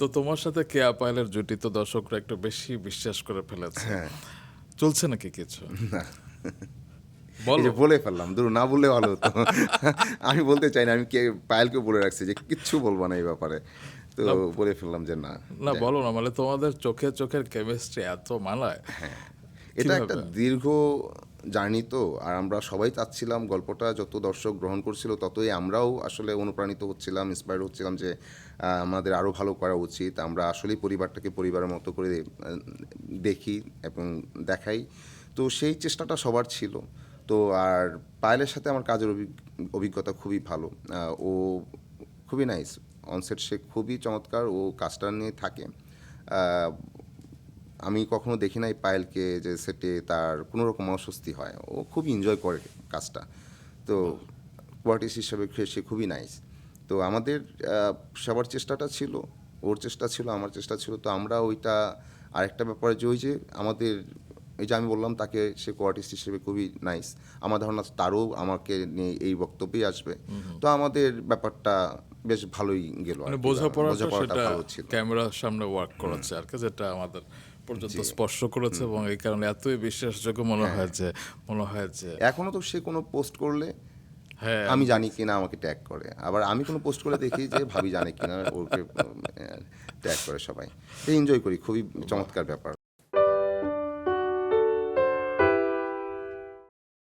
তো তোমার সাথে কেয়া পায়েলের জুটি তো দর্শকরা একটু বেশি বিশ্বাস করে ফেলেছে। হ্যাঁ। চলছে নাকি কিছু? না, এই বলো। যে বলে ফেললাম। ধুর, না বললে ভালো হতো। আমি বলতে চাই না। আমি পায়েলকেও বলে রাখছি যে কিচ্ছু বলবো না এই ব্যাপারে। তো না, বলে ফেললাম যে না। না যাই হোক। বলো না, মানে তোমাদের চোখে চোখের কেমিস্ট্রি এত মানায়। হ্যাঁ, এটা একটা কিভাবে? দীর্ঘ জার্নি তো। আর আমরা সবাই চাচ্ছিলাম গল্পটা যত দর্শক গ্রহণ করছিল ততই আমরাও আসলে অনুপ্রাণিত হচ্ছিলাম, ইন্সপায়ার্ড হচ্ছিলাম যে আমাদের আরও ভালো করা উচিত। আমরা আসলেই পরিবারটাকে পরিবারের মতো করে দেখি এবং দেখাই। তো সেই চেষ্টাটা সবার ছিল। তো আর পায়েলের সাথে আমার কাজের অভিজ্ঞতা খুবই ভালো। ও খুবই নাইস। অনসেট সে খুবই চমৎকার, ও কাজটা নিয়ে থাকে। আহ, আমি কখনো দেখি নাই পায়েলকে যে সেটে তার কোনো রকম অস্বস্তি হয়। ও খুবই এনজয় করে কাজটা। তো কোয়ার্টিস্ট হিসাবে সে খুবই নাইস। তো আমাদের সবার চেষ্টাটা ছিল, ওর চেষ্টা ছিল, আমার চেষ্টা ছিল। তো আমরা ওইটা আরেকটা ব্যাপারে যে ওই যে আমাদের এই যে আমি বললাম তাকে সে কোয়ার্টিস্ট হিসেবে খুবই নাইস, আমার ধারণা তারও আমাকে নিয়ে এই বক্তব্যই আসবে। তো আমাদের ব্যাপারটা বেশ ভালোই গেল আর মানে কি, বোঝাপড়াটা বোঝাপড়াটা সেটা ভালো ছিল। ক্যামেরার সামনে ওয়ার্ক করেছে আর কি, যেটা আমাদের পর্যন্ত জি। স্পর্শ করেছে, এবং এই কারণে এতই বিশ্বাসযোগ্য হ্যাঁ, মনে হয় যে এখনও তো সে কোনো পোস্ট করলে হ্যাঁ, আমি আমি জানি দেখছি। কিনা আমাকে ট্যাগ করে, আবার আমি কোনো পোস্ট করে দেখি যে ভাবি জানে কিনা ওকে ট্যাগ করে সবাই। তো এনজয় করি, খুবই বাহ! চমৎকার ব্যাপার।